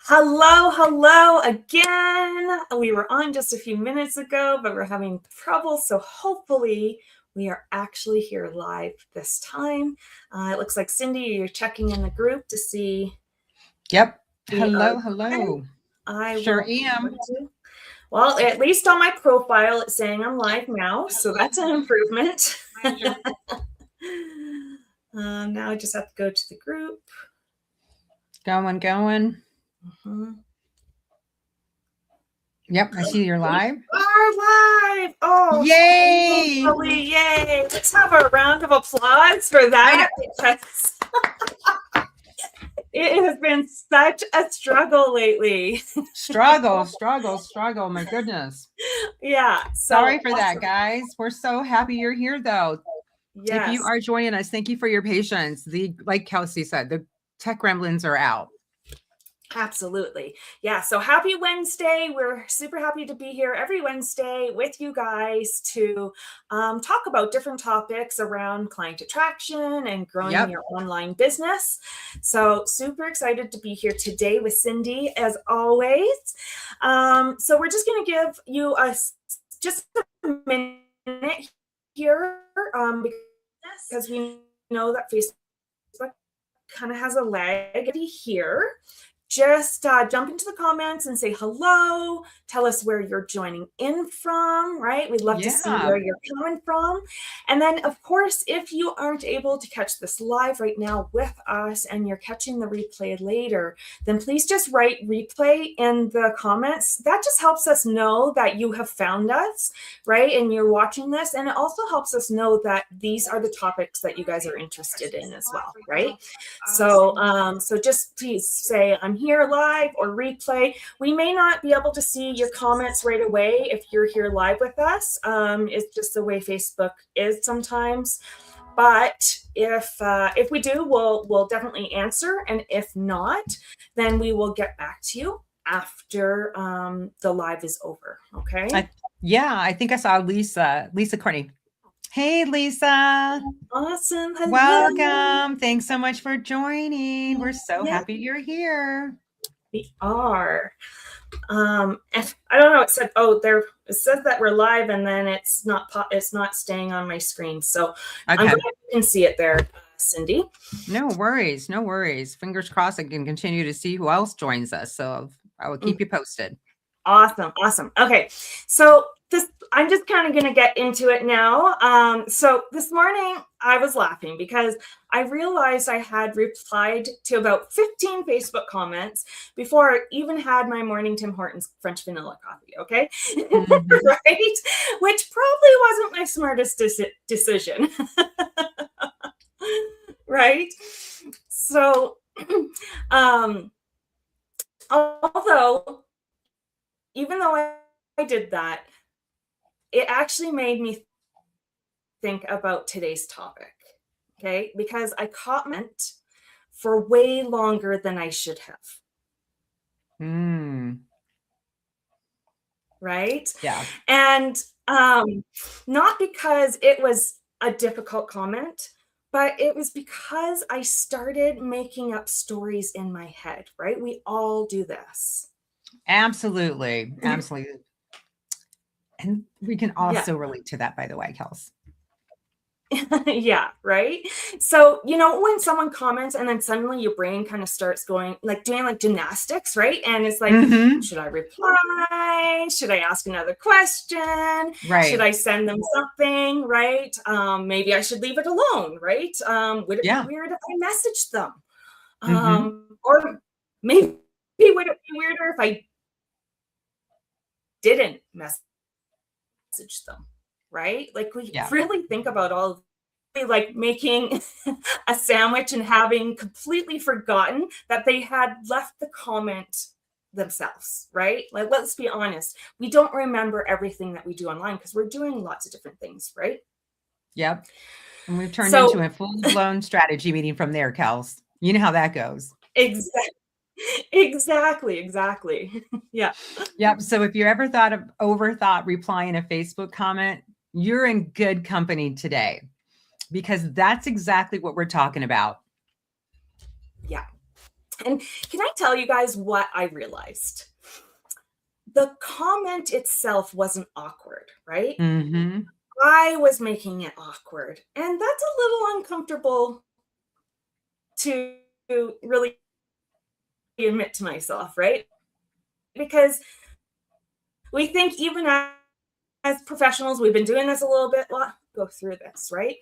Hello again. We were on just a few minutes ago, but we're having trouble. So hopefully we are actually here live this time. It looks like Cindy, you're checking in the group to see. Yep. Hello. I sure am. Well, at least on my profile, it's saying I'm live now. So that's an improvement. Now I just have to go to the group. Going. Mm-hmm. Yep, I see you're live. We are live. Oh, yay! Yay! Let's have a round of applause for that. Because it has been such a struggle lately. Struggle. My goodness. Yeah. Sorry for that, guys. We're so happy you're here, though. Yes. If you are joining us, thank you for your patience. Like Kelsey said, the tech gremlins are out. Absolutely. Yeah. So happy Wednesday. We're super happy to be here every Wednesday with you guys to talk about different topics around client attraction and growing your online business. So super excited to be here today with Cindy, as always. So we're just going to give you just a minute here because we know that Facebook kind of has a lag here. Just jump into the comments and say hello. Tell us where you're joining in from, right? We'd love to see where you're coming from. And then, of course, if you aren't able to catch this live right now with us and you're catching the replay later, then please just write replay in the comments. That just helps us know that you have found us, right? And you're watching this. And it also helps us know that these are the topics that you guys are interested in as well, right? So just please say, I'm here live or replay. We may not be able to see your comments right away if you're here live with us. It's just the way Facebook is sometimes. But if we do, we'll definitely answer. And if not, then we will get back to you after the live is over. Okay. I think I saw Lisa Courtney. Hey, Lisa. Awesome. Hello. Welcome. Thanks so much for joining. We're so happy you're here. We are. If, I don't know, it said, it says that we're live and then it's not staying on my screen. So I'm glad you can see it there, Cindy. No worries. Fingers crossed I can continue to see who else joins us. So I will keep you posted. Awesome. Okay. So I'm just kind of going to get into it now. So this morning I was laughing because I realized I had replied to about 15 Facebook comments before I even had my morning Tim Hortons French vanilla coffee. Okay. Mm-hmm. Right. Which probably wasn't my smartest decision. Right. So, even though I did that, it actually made me think about today's topic, okay? Because I comment for way longer than I should have. Right? Yeah. And not because it was a difficult comment, but it was because I started making up stories in my head, right? We all do this. Absolutely. And we can also relate to that, by the way, Kels. Yeah, right. So, when someone comments and then suddenly your brain kind of starts going, doing gymnastics, right? And it's like, should I reply? Should I ask another question? Right. Should I send them something? Right. Maybe I should leave it alone, right? Would it be weird if I messaged them? Or maybe would it be weirder if I didn't message them, right? We really think about all of making a sandwich and having completely forgotten that they had left the comment themselves, right? Let's be honest. We don't remember everything that we do online because we're doing lots of different things, right? Yep. And we've turned into a full-blown strategy meeting from there, Kels. You know how that goes. Exactly. Yeah. Yep. So if you ever overthought replying a Facebook comment, you're in good company today because that's exactly what we're talking about. Yeah. And can I tell you guys what I realized? The comment itself wasn't awkward, right? Mm-hmm. I was making it awkward. And that's a little uncomfortable to really admit to myself, right? Because we think even as professionals, we've been doing this a little bit, well, go through this, right?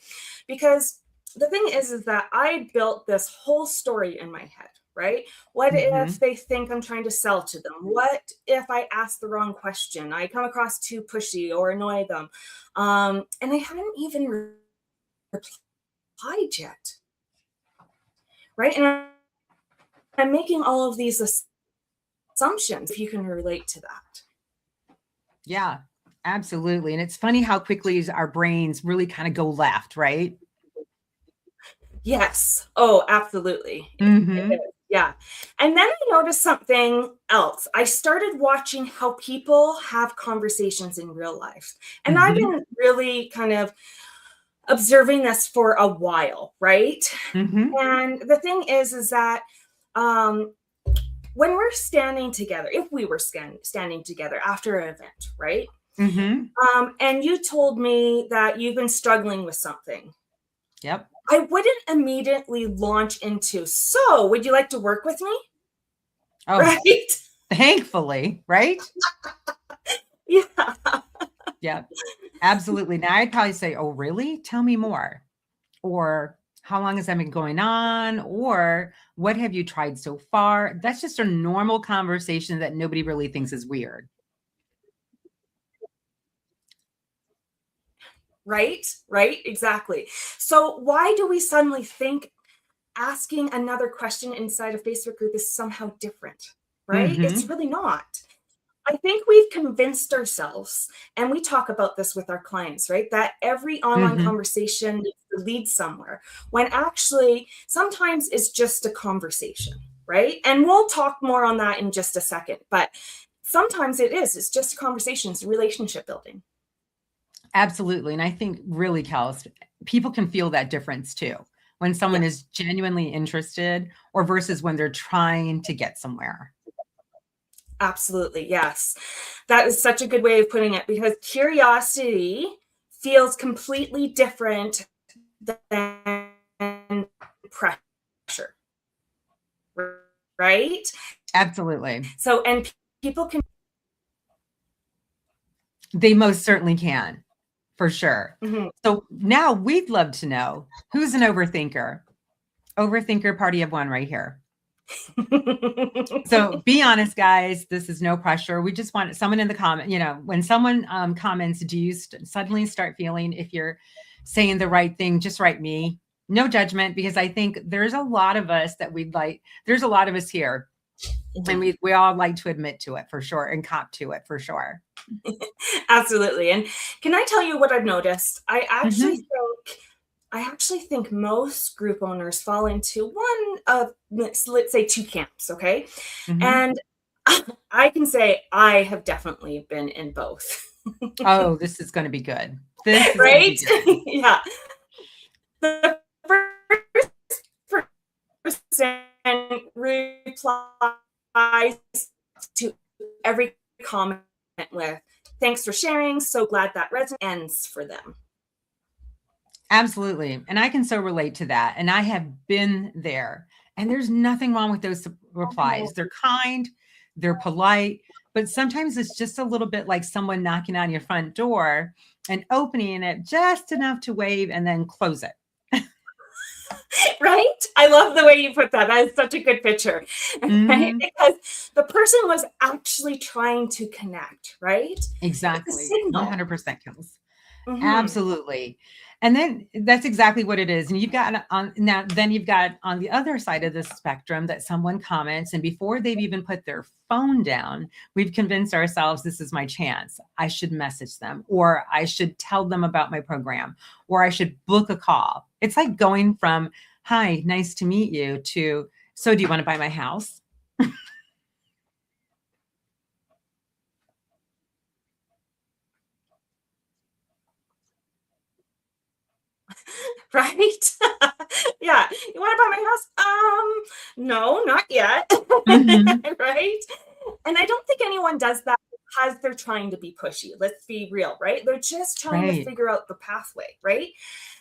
Because the thing is that I built this whole story in my head, right? What Mm-hmm. if they think I'm trying to sell to them? What if I ask the wrong question? I come across too pushy or annoy them. And I hadn't even replied yet, right? And I'm making all of these assumptions, if you can relate to that. Yeah, absolutely. And it's funny how quickly our brains really kind of go left, right? Yes. Oh, absolutely. Mm-hmm. Yeah. And then I noticed something else. I started watching how people have conversations in real life. And I've Mm-hmm. been really kind of observing this for a while, right? Mm-hmm. And the thing is that um, when we're standing together, if we were standing together after an event, right? Mm-hmm. And you told me that you've been struggling with something, Yep. I wouldn't immediately launch into, so would you like to work with me? Oh, Right? thankfully, right? Yeah. Yeah, absolutely. Now I'd probably say, oh, really? Tell me more. Or how long has that been going on? Or what have you tried so far? That's just a normal conversation that nobody really thinks is weird. Right? Right? Exactly. So why do we suddenly think asking another question inside a Facebook group is somehow different? Right? It's Mm-hmm. really not. I think we've convinced ourselves, and we talk about this with our clients, right? That every online Mm-hmm. conversation needs to lead somewhere, when actually sometimes it's just a conversation, right? And we'll talk more on that in just a second. But sometimes it's just a conversation, it's relationship building. Absolutely. And I think really, Kels, people can feel that difference too. When someone is Yes, genuinely interested or versus when they're trying to get somewhere. absolutely. Yes. That is such a good way of putting it, because curiosity feels completely different than pressure, right? Absolutely. So, and people can, They most certainly can, for sure. mhm. So now we'd love to know who's an overthinker. Overthinker party of one right here. So be honest, guys. This is no pressure. We just want someone in the comment. You know, when someone comments, do you suddenly start feeling if you're saying the right thing? Just write me. No judgment, because I think there's a lot of us that we'd like. There's a lot of us here, and we all like to admit to it for sure and cop to it for sure. Absolutely. And can I tell you what I've noticed? Mm-hmm. I actually think most group owners fall into one of, let's say, two camps, okay? Mm-hmm. And I can say I have definitely been in both. Oh, this is going to be good. This is going to Right? be good. Yeah. The first person replies to every comment with, thanks for sharing, so glad that resonates, ends for them. Absolutely. And I can so relate to that. And I have been there. And there's nothing wrong with those replies. They're kind, they're polite, but sometimes it's just a little bit like someone knocking on your front door and opening it just enough to wave and then close it. Right? I love the way you put that. That is such a good picture. Right? Mm-hmm. Because the person was actually trying to connect, right? It's a Exactly. signal. 100% kills. Mhm. Absolutely. And then that's exactly what it is. And you've got on now, then you've got on the other side of the spectrum that someone comments, and before they've even put their phone down, we've convinced ourselves this is my chance. I should message them, or I should tell them about my program, or I should book a call. It's like going from, hi, nice to meet you, to, so do you want to buy my house? Right? Yeah. You want to buy my house? No, not yet. Mhm. Right? And I don't think anyone does that because they're trying to be pushy. Let's be real, right? They're just trying to Right. figure out the pathway, right?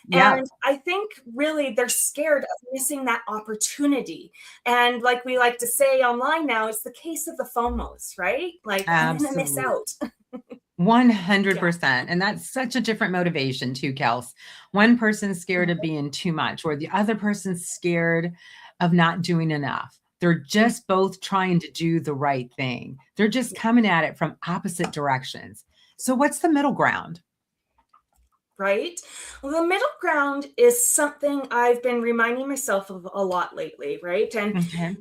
Yep. And I think really they're scared of missing that opportunity. And like we like to say online now, it's the case of the FOMOs, right? Like, I'm going to miss Absolutely. out. Yeah. 100%. And that's such a different motivation too, Kels. One person's scared of being too much, or the other person's scared of not doing enough. They're just both trying to do the right thing. They're just coming at it from opposite directions. So what's the middle ground? Right? Well, the middle ground is something I've been reminding myself of a lot lately, right? And Okay.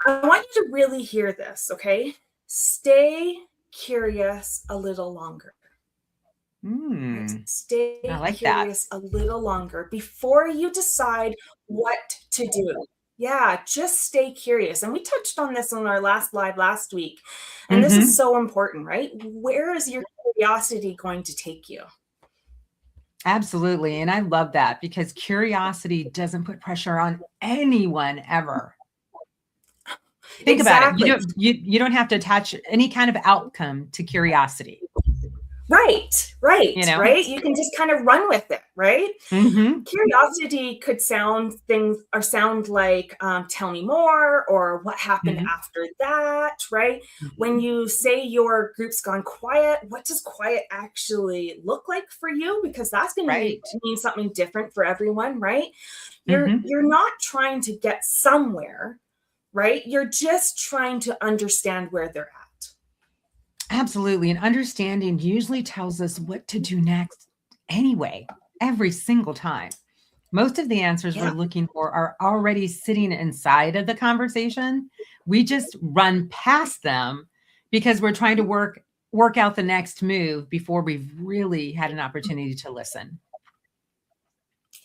I want you to really hear this, okay? Stay curious a little longer. Right? Hmm. I Stay like that. curious a little longer before you decide what to do. Yeah, just stay curious. And we touched on this on our last live last week. And this is Hmm. so important, right? Where is your curiosity going to take you? Absolutely. And I love that because curiosity doesn't put pressure on anyone ever. Think about it. Exactly. You don't have to attach any kind of outcome to curiosity, Right, you right, know? right. You can just kind of run with it, right? Hmm. Curiosity could sound like, tell me more, or what happened Hmm. after that, right? When Hmm. you say your group's gone quiet, what does quiet actually look like for you? Because that's going to Right. mean something different for everyone, right? Hmm. You're not trying to get somewhere, right? You're just trying to understand where they're at. Absolutely. And understanding usually tells us what to do next anyway, every single time. Most of the answers we're Yeah. looking for are already sitting inside of the conversation. We just run past them because we're trying to work out the next move before we've really had an opportunity to listen.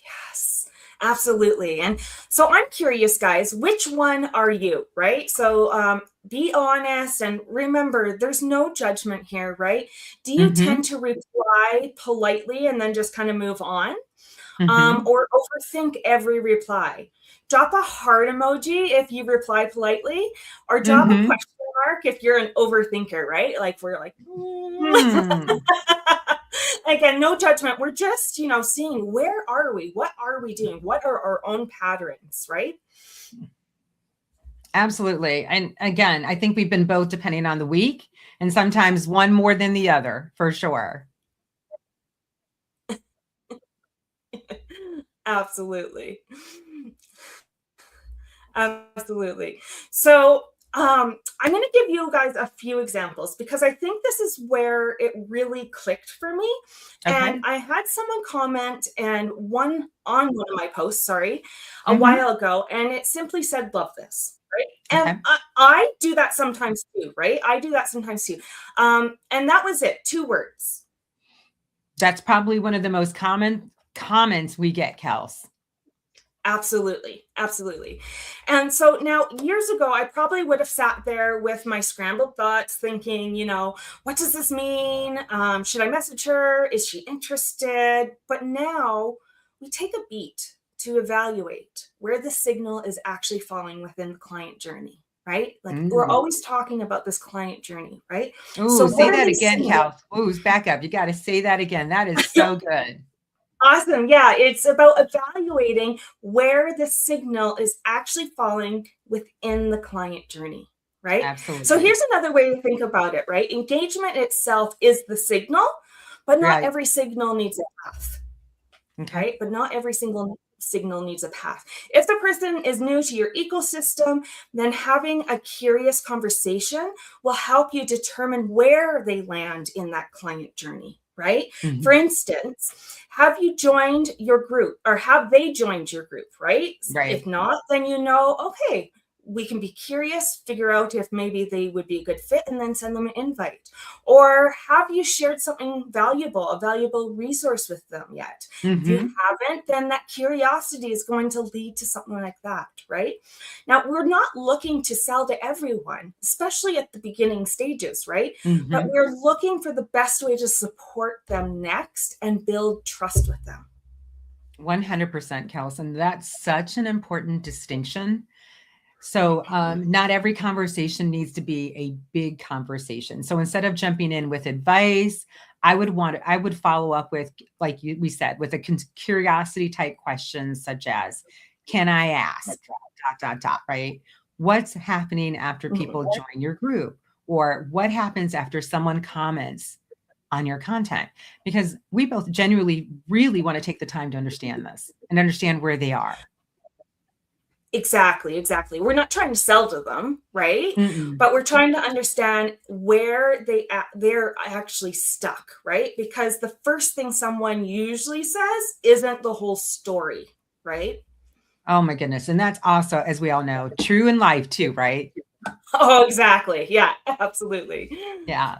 Yes, absolutely. And so I'm curious, guys, which one are you, right? So be honest and remember, there's no judgment here, right? Do you Hmm. tend to reply politely and then just kind of move on? Hmm. Or overthink every reply? Drop a heart emoji if you reply politely, or drop a Hmm. question mark if you're an overthinker, right? Like we're like, Hmm. again, no judgment. We're just, seeing where are we? What are we doing? What are our own patterns, right? Absolutely. And again, I think we've been both depending on the week and sometimes one more than the other for sure. Absolutely. Absolutely. So, I'm going to give you guys a few examples because I think this is where it really clicked for me. And Okay. I had someone comment and one on one of my posts, sorry, a Hmm. while ago, and it simply said, "Love this." Right. And Okay. I do that sometimes too, right? I do that sometimes too. And that was it, 2 words. That's probably one of the most common comments we get, Kels. Absolutely. Absolutely. And so now, years ago, I probably would have sat there with my scrambled thoughts thinking, what does this mean? Should I message her? Is she interested? But now we take a beat to evaluate where the signal is actually falling within the client journey, right? Like we're Mm. always talking about this client journey, right? So Ooh, what say are that they again, saying? Kels. Ooh, back up. You got to say that again. That is so good. Awesome. Yeah, it's about evaluating where the signal is actually falling within the client journey, right? So Absolutely. here's another way to think about it, right? Engagement itself is the signal, but not Right. every signal needs a path, Okay. right? But not every single signal needs a path. If the person is new to your ecosystem, then having a curious conversation will help you determine where they land in that client journey, right? For Mhm. instance, have you joined your group or have they joined your group, right? If Right. not, then okay, we can be curious, figure out if maybe they would be a good fit, and then send them an invite. Or have you shared something valuable, a valuable resource with them yet? If you Hmm. haven't, then that curiosity is going to lead to something like that, right? Now, we're not looking to sell to everyone, especially at the beginning stages, right? But Hmm. we're looking for the best way to support them next and build trust with them. 100%, Kels. And that's such an important distinction. So not every conversation needs to be a big conversation. So instead of jumping in with advice, I would follow up with, like we said, with a curiosity type questions such as, can I ask, ... right? What's happening after people join your group? Or what happens after someone comments on your content? Because we both genuinely really want to take the time to understand this and understand where they are. Exactly, exactly. We're not trying to sell to them, right? Mm-mm. But we're trying to understand where they're actually stuck, right? Because the first thing someone usually says isn't the whole story, right? Oh my goodness. And that's also, as we all know, true in life too, right? Oh, exactly. Yeah, absolutely. Yeah.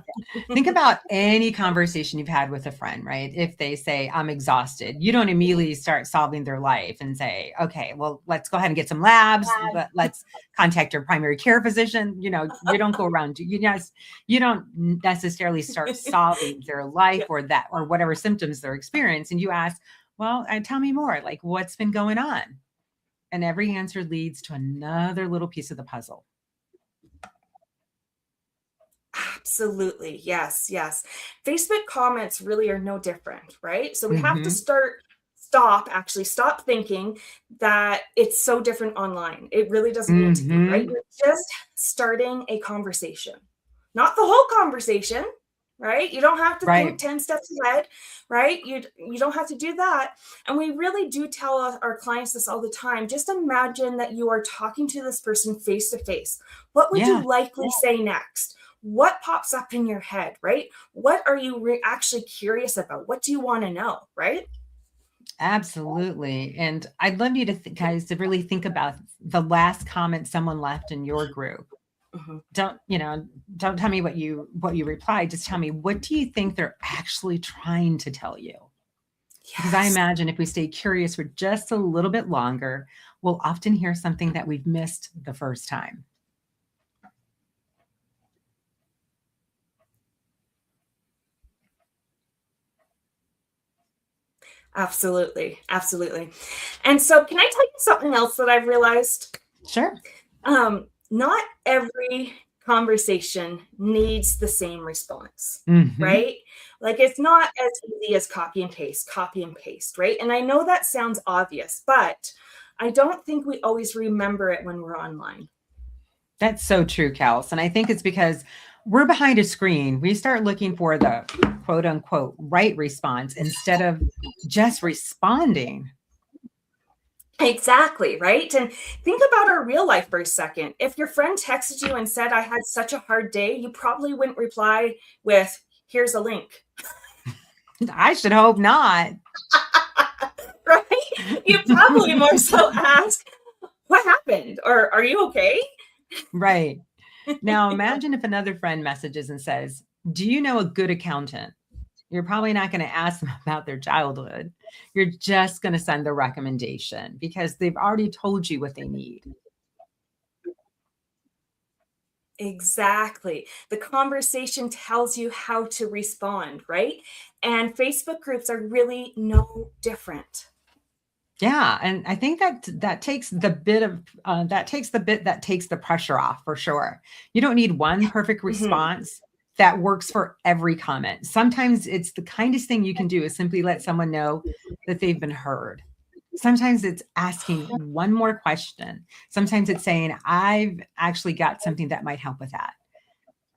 Think about any conversation you've had with a friend, right? If they say, I'm exhausted, you don't immediately start solving their life and say, okay, well, let's go ahead and get some labs. Let's contact your primary care physician. You don't go around, you don't necessarily start solving their life or whatever symptoms they're experiencing. You ask, well, tell me more, like what's been going on? And every answer leads to another little piece of the puzzle. Absolutely. Yes, yes. Facebook comments really are no different, right? So we have to stop thinking that it's so different online. It really doesn't need to be, right? You're just starting a conversation, not the whole conversation, right? You don't have to think 10 steps ahead, right? You don't have to do that. And we really do tell our clients this all the time. Just imagine that you are talking to this person face to face. What would you likely say next? What pops up in your head, right? What are you actually curious about? What do you want to know, right? Absolutely. And I'd love you to guys to really think about the last comment someone left in your group. Don't tell me what you replied. Just tell me, what do you think they're actually trying to tell you? Because I imagine if we stay curious for just a little bit longer, we'll often hear something that we've missed the first time. Absolutely. Absolutely. And so can I tell you something else that I've realized? Sure. Not every conversation needs the same response, right? Like it's not as easy as copy and paste, right? And I know that sounds obvious, but I don't think we always remember it when we're online. That's so true, 𝐂𝐤𝐢. And I think it's because we're behind a screen. We start looking for the quote unquote right response instead of just responding. Exactly, right? And think about our real life for a second. If your friend texted you and said, I had such a hard day, you probably wouldn't reply with, here's a link. I should hope not. Right? You probably more so ask, what happened? Or are you okay? Right. Now, imagine if another friend messages and says, do you know a good accountant? You're probably not going to ask them about their childhood. You're just going to send the recommendation because they've already told you what they need. Exactly. The conversation tells you how to respond, right? And Facebook groups are really no different. Yeah, and I think that takes the pressure off for sure. You don't need one perfect response that works for every comment. Sometimes it's the kindest thing you can do is simply let someone know that they've been heard. Sometimes it's asking one more question. Sometimes it's saying, I've actually got something that might help with that.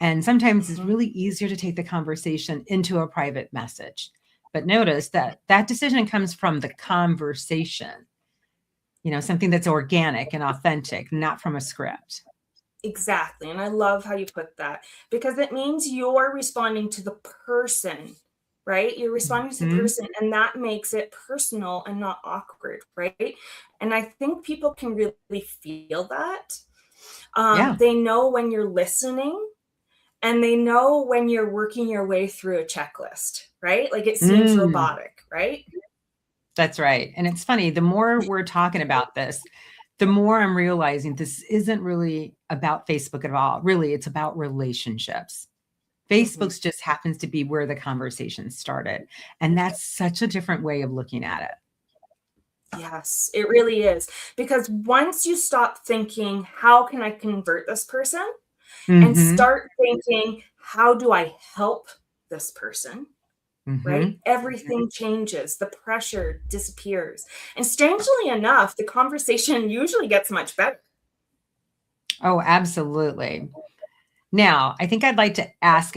And sometimes it's really easier to take the conversation into a private message. But notice that decision comes from the conversation, something that's organic and authentic, not from a script. Exactly. And I love how you put that because it means you're responding to the person, right? You're responding to the person and that makes it personal and not awkward, right? And I think people can really feel that. They know when you're listening and they know when you're working your way through a checklist, right? Like it seems robotic, right? That's right. And it's funny, the more we're talking about this, the more I'm realizing this isn't really about Facebook at all. Really, it's about relationships. Facebook's just happens to be where the conversation started. And that's such a different way of looking at it. Yes, it really is. Because once you stop thinking, how can I convert this person? And Mm-hmm. start thinking, how do I help this person? Mm-hmm. Right? Everything changes, the pressure disappears. And strangely enough, the conversation usually gets much better. Oh, absolutely. Now, I think I'd like to ask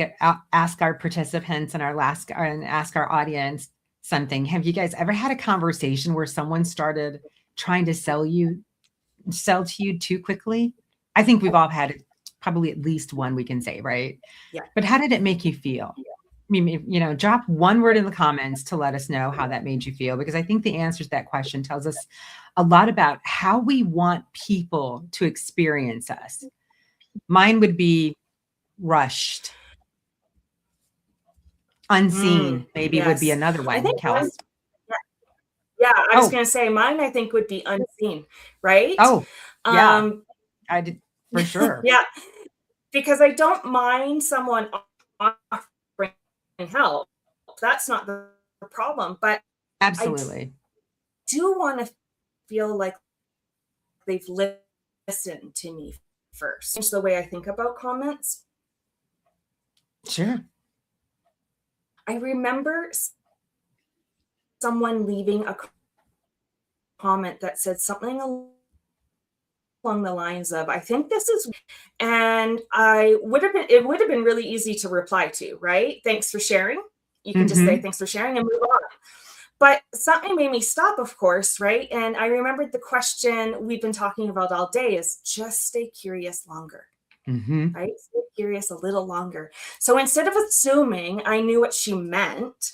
our participants and ask our audience something. Have you guys ever had a conversation where someone started trying to sell to you too quickly? I think we've all had probably at least one, we can say, right? Yeah. But how did it make you feel? I mean, drop one word in the comments to let us know how that made you feel, because I think the answer to that question tells us a lot about how we want people to experience us. Mine would be rushed. Unseen, maybe, would be Yes. another I one, think Kels. yeah, I was Oh, gonna say mine, I think, would be unseen, right? oh, yeah, Um, I did for sure. yeah, because I don't mind someone offering help. That's not the problem, but I Absolutely. do want to feel like they've listened to me first. Change the way I think about comments. Sure. I remember someone leaving a comment that said something along the lines of, I think this is, and it would have been really easy to reply to, right? Thanks for sharing. You can just say Mm-hmm. thanks for sharing and move on. But something made me stop, of course, right? And I remembered the question we've been talking about all day is just stay curious longer, Mm-hmm. right? Stay curious a little longer. So instead of assuming I knew what she meant,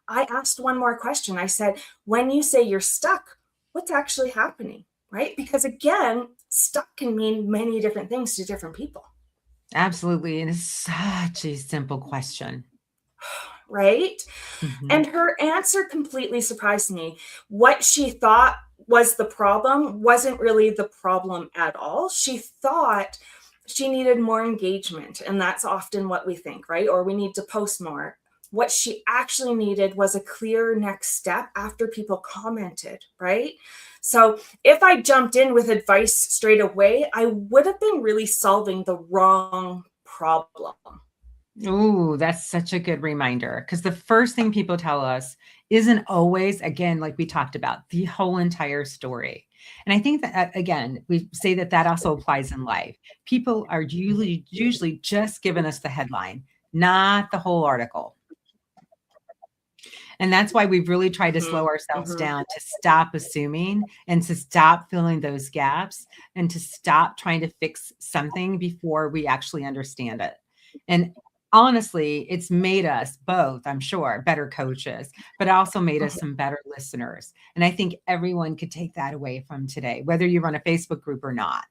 I asked one more question. I said, when you say you're stuck, what's actually happening, right? Because again, stuck can mean many different things to different people, Absolutely. And it's such a simple question. right? Mm-hmm. And her answer completely surprised me. What she thought was the problem wasn't really the problem at all. She thought she needed more engagement. And that's often what we think, right? Or we need to post more. What she actually needed was a clear next step after people commented, right? So if I jumped in with advice straight away, I would have been really solving the wrong problem. Ooh, that's such a good reminder, because the first thing people tell us isn't always, again, like we talked about, the whole entire story. And I think that, again, we say that also applies in life. People are usually just giving us the headline, not the whole article. And that's why we've really tried to slow ourselves Mm-hmm. down, to stop assuming and to stop filling those gaps and to stop trying to fix something before we actually understand it. And honestly, it's made us both, I'm sure, better coaches, but also made us some better listeners. And I think everyone could take that away from today, whether you run a Facebook group or not.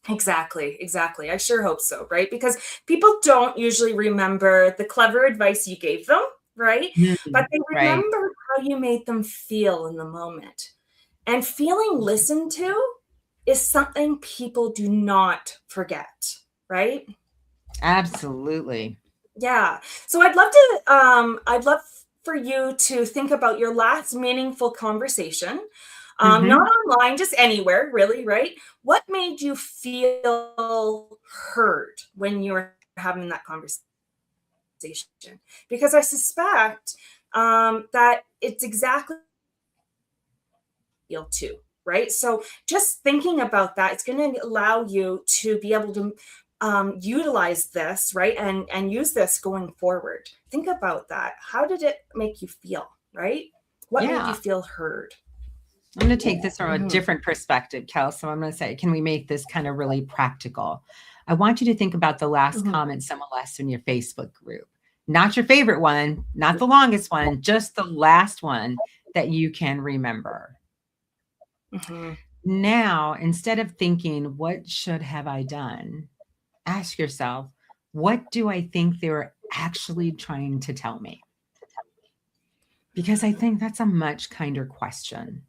Exactly, exactly. I sure hope so, right? Because people don't usually remember the clever advice you gave them, right? But they Right. remember how you made them feel in the moment. And feeling listened to is something people do not forget, right? Absolutely. Yeah. So I'd love for you to think about your last meaningful conversation. Mm-hmm. Not online, just anywhere, really, right? What made you feel heard when you were having that conversation? Because I suspect that it's exactly feel too, right? So just thinking about that, it's going to allow you to be able to utilize this, right, and use this going forward. Think about that. How did it make you feel, right? What made you Yeah. feel heard? I'm going to take this from a Mhm. different perspective, Kel. So I'm going to say, can we make this kind of really practical? I want you to think about the last Mhm. comment someone left in your Facebook group. Not your favorite one, not the longest one, just the last one that you can remember. Mhm. Now, instead of thinking, what should have I done? Ask yourself, what do I think they were actually trying to tell me? Because I think that's a much kinder question.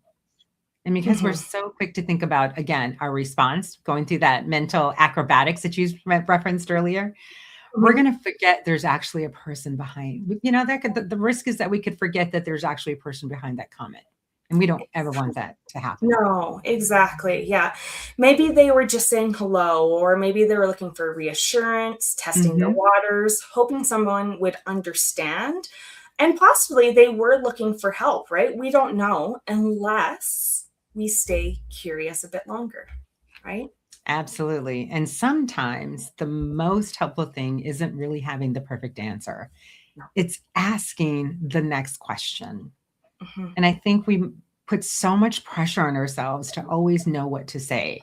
And because we're Mhm. so quick to think about, again, our response, going through that mental acrobatics that you referenced earlier, we're Mhm. going to forget there's actually a person behind. That the risk is that we could forget that there's actually a person behind that comment. And we don't ever want that to happen. No, exactly. Yeah. Maybe they were just saying hello, or maybe they were looking for reassurance, testing the waters, hoping someone would understand. And possibly they were looking for help, right? We don't know unless we stay curious a bit longer, right? Absolutely. And sometimes the most helpful thing isn't really having the perfect answer. No. It's asking the next question. Mhm. And I think we put so much pressure on ourselves to always know what to say,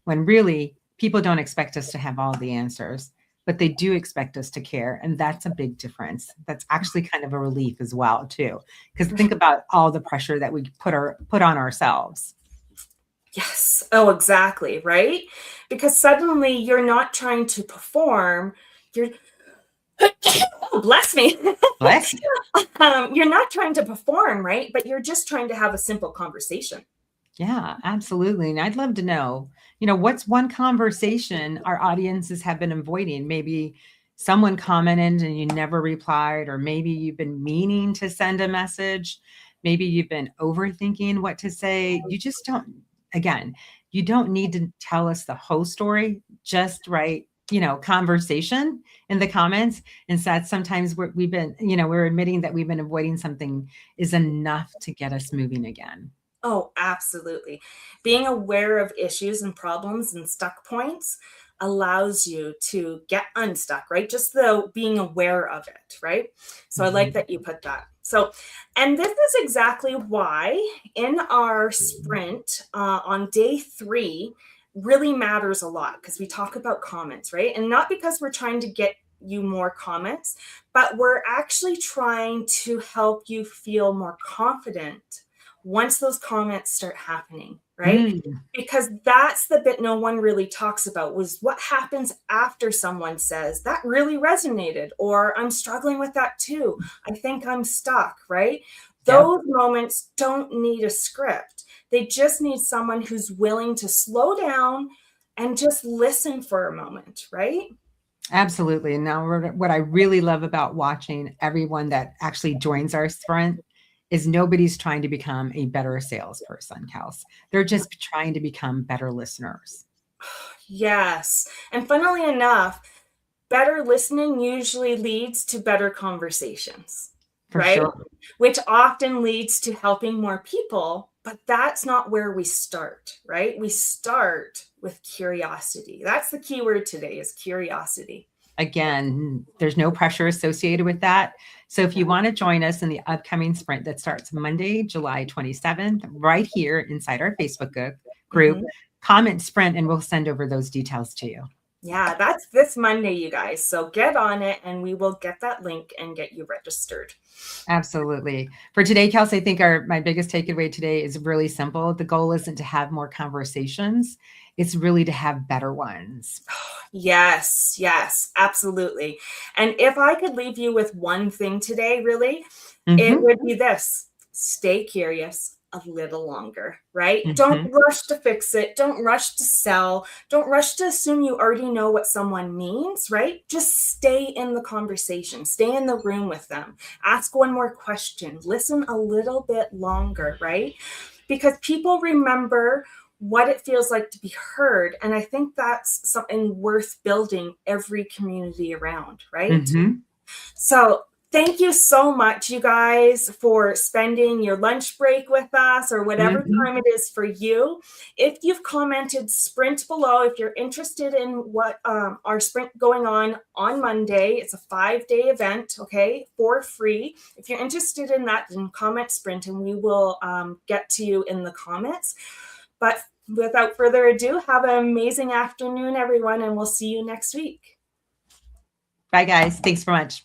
when really people don't expect us to have all the answers, but they do expect us to care. And that's a big difference. That's actually kind of a relief as well, too. Because think about all the pressure that we put on ourselves. Yes. Oh, exactly. Right. Because suddenly you're not trying to perform. You're, oh, bless me. Bless you. You're not trying to perform, right? But you're just trying to have a simple conversation. Yeah, absolutely. And I'd love to know, what's one conversation our audiences have been avoiding? Maybe someone commented and you never replied, or maybe you've been meaning to send a message. Maybe you've been overthinking what to say. You just don't, again, you don't need to tell us the whole story, just write, conversation in the comments. And so sometimes we've been, we're admitting that we've been avoiding something is enough to get us moving again. Oh, absolutely. Being aware of issues and problems and stuck points allows you to get unstuck, right? Just the being aware of it, right? So I like that you put that. So, and this is exactly why in our sprint on day 3 really matters a lot, because we talk about comments, right? And not because we're trying to get you more comments, but we're actually trying to help you feel more confident once those comments start happening, right? Because that's the bit no one really talks about, was what happens after someone says, that really resonated, or I'm struggling with that too. I think I'm stuck, right? Those moments don't need a script. They just need someone who's willing to slow down and just listen for a moment, right? Absolutely. And now what I really love about watching everyone that actually joins our sprint is nobody's trying to become a better salesperson, Kels. They're just trying to become better listeners. Yes. And funnily enough, better listening usually leads to better conversations, right? Sure. Which often leads to helping more people, but that's not where we start, right? We start with curiosity. That's the key word today, is curiosity. Again, there's no pressure associated with that. So if you want to join us in the upcoming sprint that starts Monday, July 27th, right here inside our Facebook group, comment sprint and we'll send over those details to you. Yeah, that's this Monday, you guys. So get on it and we will get that link and get you registered. Absolutely. For today, Kelsey, I think my biggest takeaway today is really simple. The goal isn't to have more conversations. It's really to have better ones. Yes, yes, absolutely. And if I could leave you with one thing today, really, it would be this: stay curious a little longer, right? Don't rush to fix it. Don't rush to sell. Don't rush to assume you already know what someone means, right? Just stay in the conversation. Stay in the room with them. Ask one more question. Listen a little bit longer, right? Because people remember what it feels like to be heard. And I think that's something worth building every community around, right? So thank you so much, you guys, for spending your lunch break with us, or whatever time it is for you. If you've commented, sprint below. If you're interested in what our sprint going on Monday, it's a 5-day event, okay, for free. If you're interested in that, then comment sprint and we will get to you in the comments. But without further ado, have an amazing afternoon, everyone, and we'll see you next week. Bye, guys. Thanks so much.